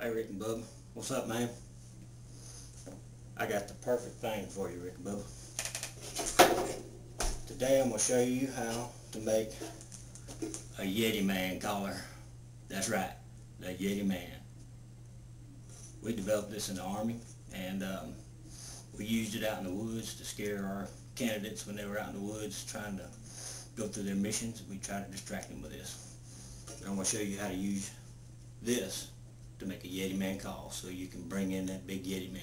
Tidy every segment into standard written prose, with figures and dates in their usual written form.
Hey Rick and Bubba, what's up, man? I got the perfect thing for you, Rick and Bubba. Today I'm going to show you how to make a Yeti Man Caller. That's right, the Yeti Man. We developed this in the Army, and we used it out in the woods to scare our candidates when they were out in the woods trying to go through their missions. We tried to distract them with this. And I'm going to show you how to use this to make a Yeti Man call, so you can bring in that big Yeti Man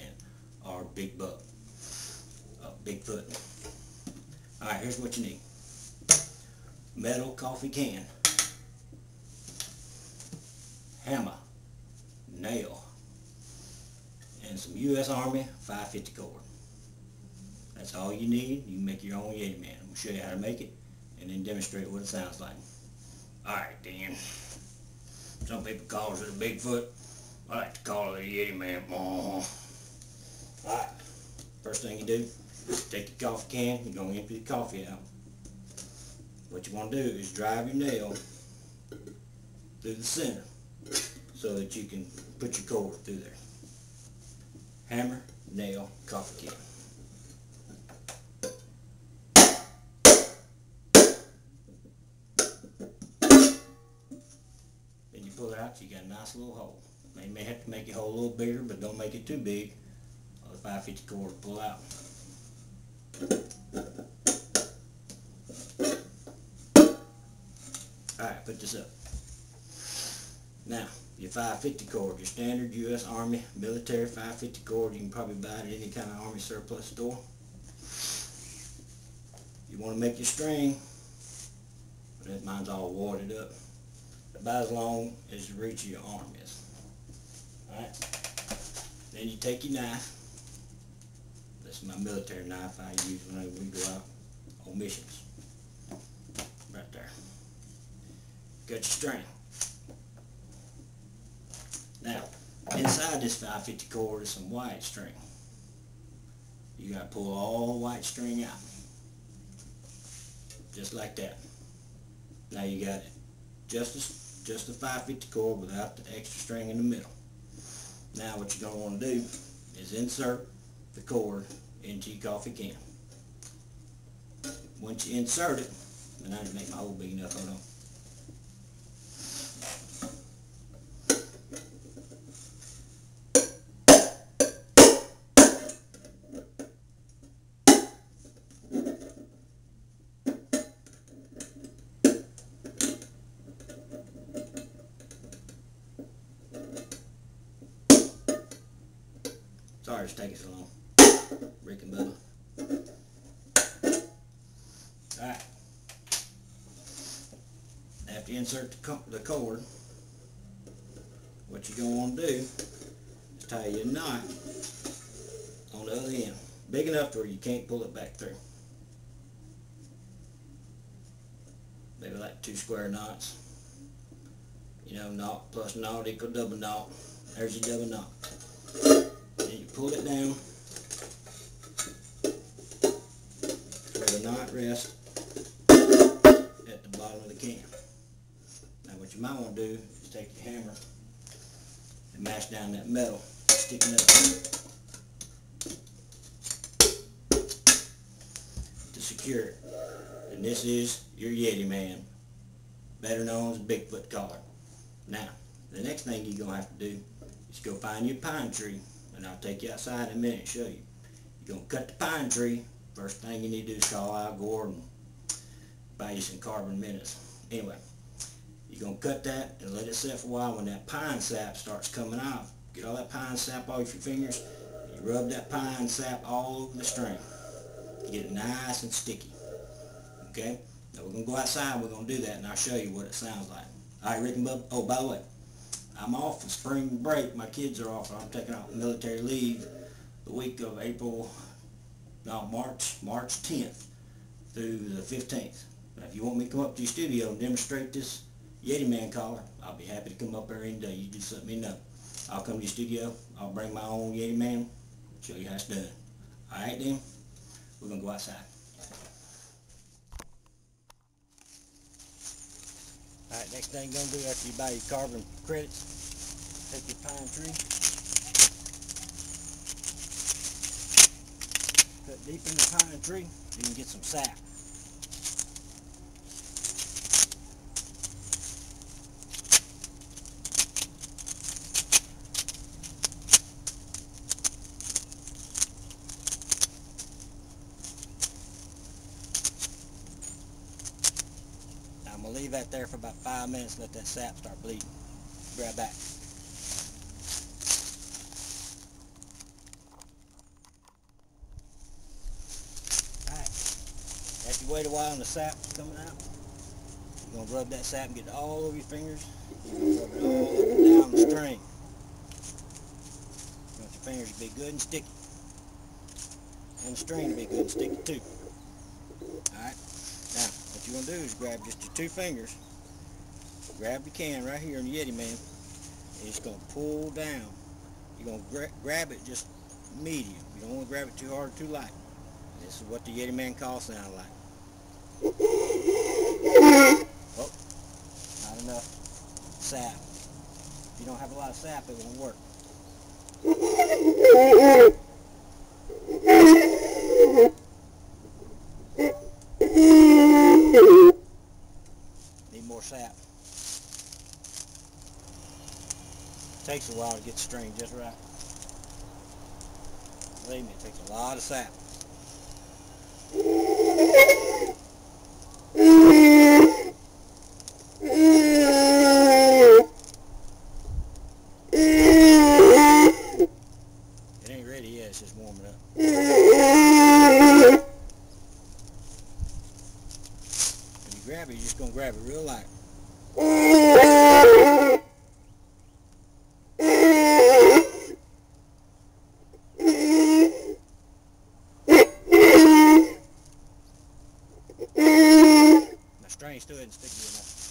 or big buck, Bigfoot. Alright, here's what you need. Metal coffee can, hammer, nail, and some U.S. Army 550 cord. That's all you need. You can make your own Yeti Man. I'm going to show you how to make it and then demonstrate what it sounds like. Alright then. Some people call it a Bigfoot. I like to call it a Yeti Man. Alright, first thing you do, take your coffee can, you're going to empty the coffee out. What you want to do is drive your nail through the center so that you can put your cord through there. Hammer, nail, coffee can. Then you pull it out, you got a nice little hole. Now you may have to make your hole a little bigger, but don't make it too big, or the 550 cord will pull out. Alright, put this up. Now, your 550 cord, your standard U.S. Army military 550 cord, you can probably buy it at any kind of Army surplus store. You want to make your string, mine's all warded up, about as long as the reach of your arm is. Alright, then you take your knife. This is my military knife I use whenever we go out on missions. Right there. Got your string. Now, inside this 550 cord is some white string. You gotta pull all the white string out. Just like that. Now you got it. Just the 550 cord without the extra string in the middle. Now what you're going to want to do is insert the cord into your coffee can. Once you insert it, and I didn't make my hole big enough, hold on. Sorry it's taking so long. Rick and Bubba. Alright. After you insert the cord, what you're going to want to do is tie your knot on the other end. Big enough to where you can't pull it back through. Maybe like 2 square knots. You know, knot plus knot equal double knot. There's your double knot. Then you pull it down where the knot rests at the bottom of the can. Now what you might want to do is take your hammer and mash down that metal sticking up to secure it. And this is your Yeti Man, better known as Bigfoot Caller. Now, the next thing you're going to have to do is go find your pine tree. And I'll take you outside in a minute and show you. You're going to cut the pine tree. First thing you need to do is call Al Gore and buy you some carbon minutes. Anyway, you're going to cut that and let it set for a while. When that pine sap starts coming out, get all that pine sap off your fingers. And you rub that pine sap all over the string. Get it nice and sticky. Okay? Now we're going to go outside. We're going to do that and I'll show you what it sounds like. Alright, Rick and Bubba. Oh, by the way, I'm off for spring break. My kids are off. I'm taking out military leave the week of March 10th through the 15th. Now, if you want me to come up to your studio and demonstrate this Yeti Man Caller, I'll be happy to come up there any day. You just let me know. I'll come to your studio. I'll bring my own Yeti Man. Show you how it's done. Alright then, we're going to go outside. Alright, next thing you're going to do after you buy your carbon credits Take your pine tree, cut deep in the pine tree so you can get some sap. I'm going to leave that there for about 5 minutes, let that sap start bleeding. Grab that. Alright, after you wait a while and the sap's coming out, you're going to rub that sap and get it all over your fingers. You're going to rub it all up and down the string. You want your fingers to be good and sticky. And the string to be good and sticky too. Alright, now what you're going to do is grab just your 2 fingers, grab the can right here in the Yeti Man, and it's going to pull down. You're going to grab it just medium. You don't want to grab it too hard or too light. This is what the Yeti Man Call sounds like. Oh, not enough sap. If you don't have a lot of sap, it won't work. Need more sap. Takes a while to get the string just right. Believe me, it takes a lot of sap. It ain't ready yet, it's just warming up. When you grab it, you're just going to grab it real light. My string still isn't sticky enough.